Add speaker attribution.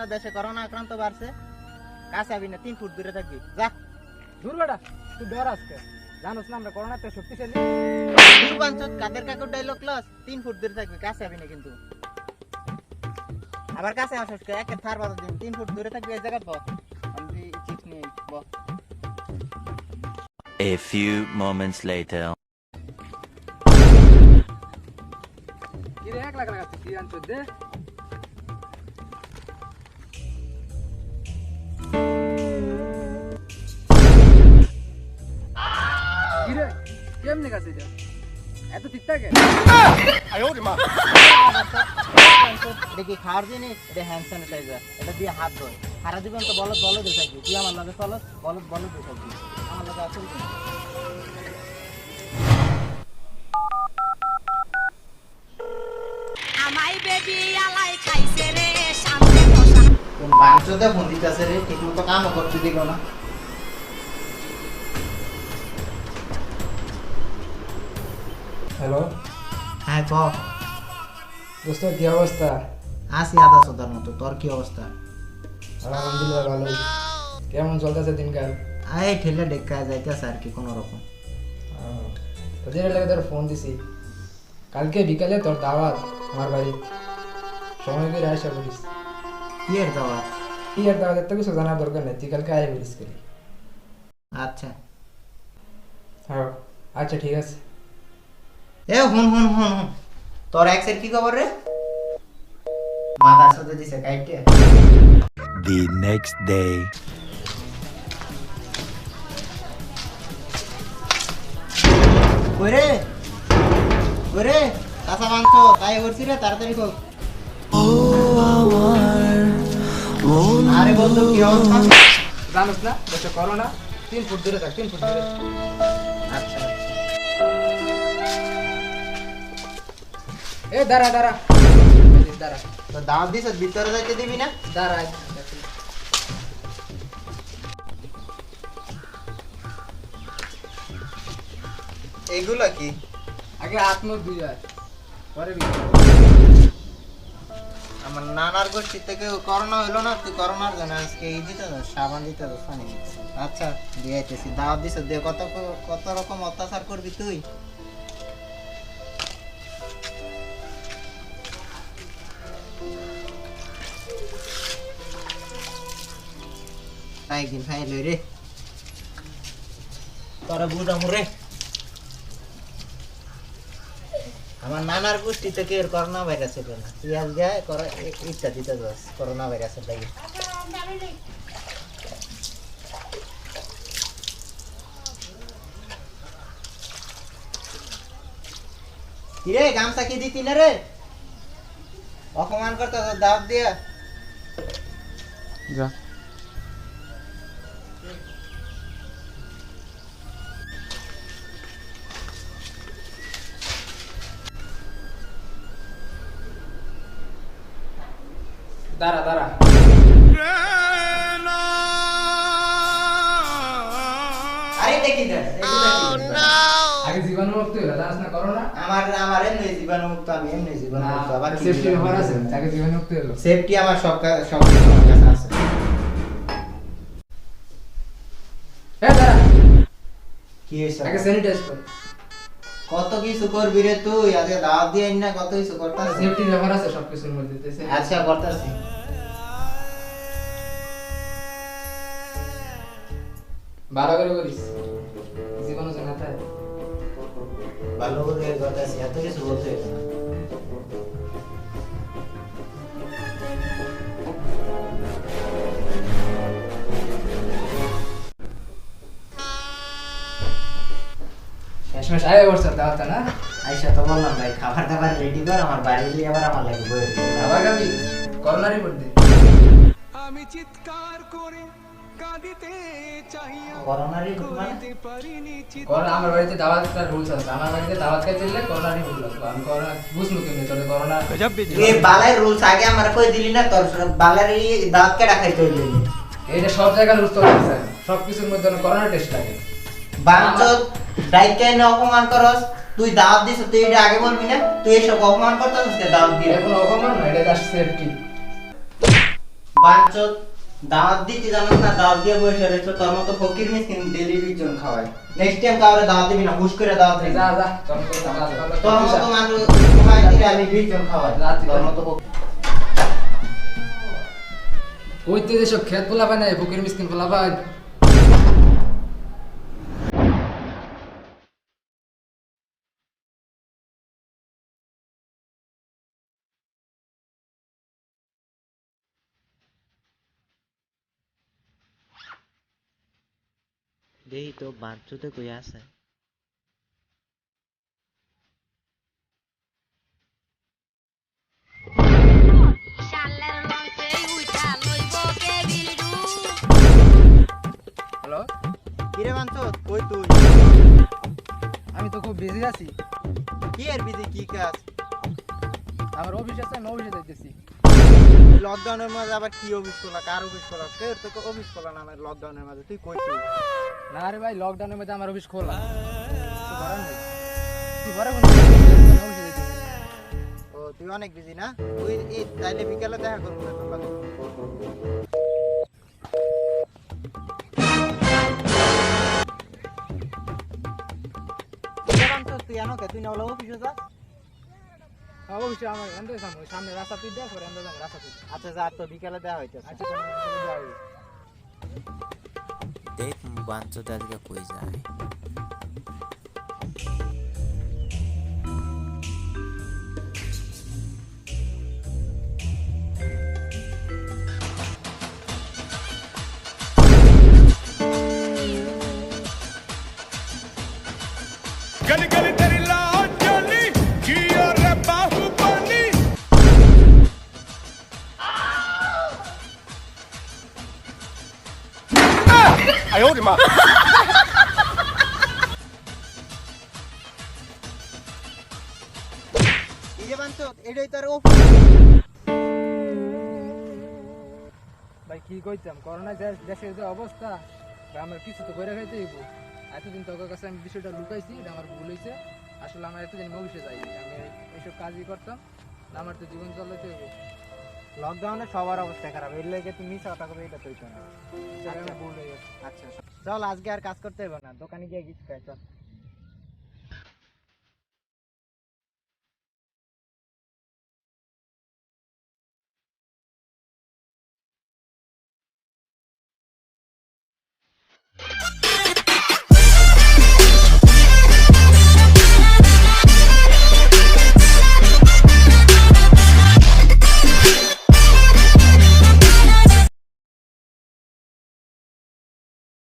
Speaker 1: না দেশে করোনা আক্রান্ত বাড়ছে, কাছে আবি না, 3 ফুট দূরে থাকবি। যা
Speaker 2: দূর বেটা, তুই ডর আজকে জানোস না আমরা করোনাতে শক্তিশালী।
Speaker 1: দূর বাঞ্চত কাদের কাকুর ডায়লগ ক্লাস, 3 ফুট দূরে থাকবি, কাছে আবি না কিন্তু। আবার কাছে আসছ কে, একে থার বাদ দিন, 3 ফুট দূরে থাকবি এই জায়গা বল। আমি চিপস নিয়ে বল।
Speaker 3: A few moments later.
Speaker 2: কি রে এক লাখ লাগাচ্ছিস কি আনছো দে। কি রে কেমনে কাছে এটা এত ঠিক থাকে?
Speaker 1: দেখি খাওয়ার জিনিস, এটা হ্যান্ড স্যানিটাইজার, এটা দিয়ে হাত ধোয়। সারা জীবন তো বলদ বলদ দিয়ে থাকবি, তুই আমার লগে চলস, বলদ বলদ দিয়ে থাকবি, আমার লগে আসল।
Speaker 4: আমাই বেবি আলাই খাইছে রে সামনে বসা।
Speaker 1: কোন বাঞ্চতে ফোন দিতেছে রে, ঠিক মতো কামও করতে দিল না।
Speaker 2: হ্যালো
Speaker 1: হ্যাঁ ক।
Speaker 2: দোস্ত কি অবস্থা?
Speaker 1: আসি আধা সদার মতো, তোর কি অবস্থা?
Speaker 2: আলহামদুলিল্লাহ ভালো। কেমন চলতেছে দিনকাল?
Speaker 1: এই ঠেলে ডেকা যাইতেছে আর কি কোনো রকম।
Speaker 2: তোদের লাগে তোর ফোন দিছি, কালকে বিকালে তোর দাওয়াত আমার বাড়ি, সময় করে আসা করিস।
Speaker 1: কি এর দাওয়া?
Speaker 2: কি আর দাওয়াত তো কিছু জানার দরকার নেই, তুই কালকে আয় করিস করি।
Speaker 1: আচ্ছা
Speaker 2: হ্যাঁ আচ্ছা ঠিক আছে।
Speaker 1: এ হুন হুন হুন হুন, তোর এক্সের কি খবর রে? মাথার সাথে দিছে কাইটে।
Speaker 3: The next day.
Speaker 1: কইরে কইরে কাঁচা মাংস তাই করছি রে, তাড়াতাড়ি কর। আরে বন্ধু কি অবস্থা?
Speaker 2: জানোস না দেশে করোনা, 3 ফুট দূরে থাক, 3 ফুট দূরে।
Speaker 1: আচ্ছা
Speaker 2: এ দাঁড়া দাঁড়া দাঁড়া
Speaker 1: তো দাওয়াত দিছ, ভিতরে যাইতে দিবি না?
Speaker 2: দাঁড়া।
Speaker 1: এগুলা কি?
Speaker 2: আগে হাত মুখ ধুই আয়, পরে বিয়ে।
Speaker 1: আমার নানার গোষ্ঠী থেকে করোনা হইলো না, তুই করোনার জন্য আজকে এই দিতে দাও, সাবান দিতে দাও, পানি দিতে দাও। আচ্ছা দিয়ে আইতেছি, দাওয়াত দিছ, দিয়ে কত কত রকম অত্যাচার করবি তুই? তাই দিন খাই লই রে, তোরা বুঝামু রে। আমার নানার গোষ্ঠী থেকে এর করোনা ভাইরাস ছিল না, তুই আজকে ইচ্ছা দিতে যাস করোনা ভাইরাসের লাগে। কিরে গামছা কি দিতি না রে? অপমান করতে দাওয়াত দিয়া
Speaker 2: যা। দাঁড়া দাঁড়া।
Speaker 1: আরে দেখি না
Speaker 2: আগে জীবাণু মুক্ত হলো, জানিস না করোনা?
Speaker 1: আমার এমনি জীবাণু মুক্ত, আমি এমনি জীবাণু মুক্ত। আবার
Speaker 2: সেফটি ব্যাপার আছে, আগে জীবাণু মুক্ত হলো।
Speaker 1: সেফটি আমার সব সব কিছু আমার কাছে আছে।
Speaker 2: এ দাঁড়া,
Speaker 1: কি হইছে?
Speaker 2: আগে স্যানিটাইজ কর।
Speaker 1: কত কিছু করবি রে তুই, আজকে দাওয়াত দিয়ে আইন না, কত কিছু করতাছিস।
Speaker 2: সেফটি ব্যাপার আছে সবকিছুর মধ্যে।
Speaker 1: আচ্ছা করতাছি।
Speaker 2: ভালো করে করিস, জীবাণু যেন না থাকে।
Speaker 1: ভালো করে করতাছি, এত কিছু বলতে হইলো না।
Speaker 2: শেষমেশ আয় বসছ দাওয়াতে না?
Speaker 1: আইসা তো বললাম ভাই খাবার দাবার রেডি কর, আমার বাড়ি গিয়ে আবার আমার লাগে বই।
Speaker 2: আবার গাবি করোনা রিপোর্ট দে।
Speaker 5: আমি চিৎকার করে কাঁদিতে চাহিয়া
Speaker 1: করোনারই মানে
Speaker 2: কর আমার বাড়িতে দাওয়াতটা রুলস আছে, আমার বাড়িতে দাওয়াত খাইতে দিলে করোনা রিপোর্ট লাগবে। আমি করোনা বুঝমু কেমনে তোরে করোনা?
Speaker 1: তুই বালাই রুলস আগে আমার কই দিলি না, তোর বালারই দাওয়াত কে রাখাইতে হইলো।
Speaker 2: এইটা সব জায়গায় রুলস তো আছে, সবকিছুর মধ্যে করোনা টেস্ট লাগে।
Speaker 1: বাঞ্চত ডাইকাই না অপমান করস, তুই দাওয়াত দিছ, তুই এটা আগে বলবি না? তুই এসব অপমান করতাছিস কে দাওয়াত দিয়ে?
Speaker 2: এটা কোনো অপমান না, এটা জাস্ট সেফটি।
Speaker 1: বাঞ্চত দাওয়াত দিতে জানো না, দাওয়াত দিয়ে বসে রয়েছে, তোর মতো ফকির মিসকিন ডেলি 20 জন খাওয়ায়। নেক্সট টাইম কাউরে দাওয়াত দিবি না, হুশ করে দাওয়াত দিবি।
Speaker 2: যা যা
Speaker 1: তোর মতো মানুষ খাওয়াই দিলে আমি 20 জন খাওয়াই, তোর মতো
Speaker 2: কইতে যেসব খেত পোলাপাই নাই ফকির মিসকিন পোলাপাই।
Speaker 1: দেই তো বাঞ্চতে কই আছে।
Speaker 4: শালের লঞ্চে উইঠা লইব কেবিলডু।
Speaker 2: হ্যালো,
Speaker 1: কিরে বাঞ্চত কই তুই?
Speaker 2: আমি তো খুব বিজি আছি।
Speaker 1: কি এর বিধি কি কাজ?
Speaker 2: আমার অফিস আছে, আমি অফিসে যাইতেছি।
Speaker 1: লকডাউনের মাঝে আবার কি অফিস করলা, কার অফিস করলা? কেউ তো অফিস করলা না আমার লকডাউনের মাঝে, তুই কই তুই?
Speaker 2: না রে ভাই, লকডাউনের মধ্যে আমার অফিস খোলা। কিছু করার নেই। তুই ঘরে কোন অফিসে যাইতেছি।
Speaker 1: ও তুই অনেক বিজি না? তুই এই তাইলে বিকালে দেখা করবো না তোর লগে। তুই জানো কে তুই না বলো অফিসে যা?
Speaker 2: অফিসে আমার এন্ড সামনে রাস্তা তুই দেখ, পরে আমরা যাবো রাস্তা তুই।
Speaker 1: আচ্ছা যা, তো বিকালে দেখা হইতেছে।
Speaker 2: আচ্ছা কোনো কিছু যাই।
Speaker 6: দেখ বাঞ্চত আজকে কই যায়।
Speaker 5: गली गली तेरी लाल जली की और बाहुबली आयो रे मां
Speaker 1: এই যে বাঞ্চত এটাই তোর অফিস।
Speaker 2: ভাই কি কইতাম, করোনা দেশের যে অবস্থা, ভাই আমার কিছু তো করে খাইতে হইব। এতদিন তোর কাছে আমি বিষয়টা লুকাইছি, এটা আমার ভুল হয়েছে। আসলে আমার এতদিন অফিসে যাই, আমি এইসব কাজই করতাম, আমার তো জীবন চালাইতে হইব।
Speaker 1: লকডাউনে সবার অবস্থা খারাপ, এর লাগে তুমি মিছা কথা কই, এটা তুই তো না।
Speaker 2: সেটা আমার ভুল হয়ে গেছে।
Speaker 1: আচ্ছা চল, আজকে আর কাজ করতে হবে না, দোকানে গিয়ে কিছু খাই চল।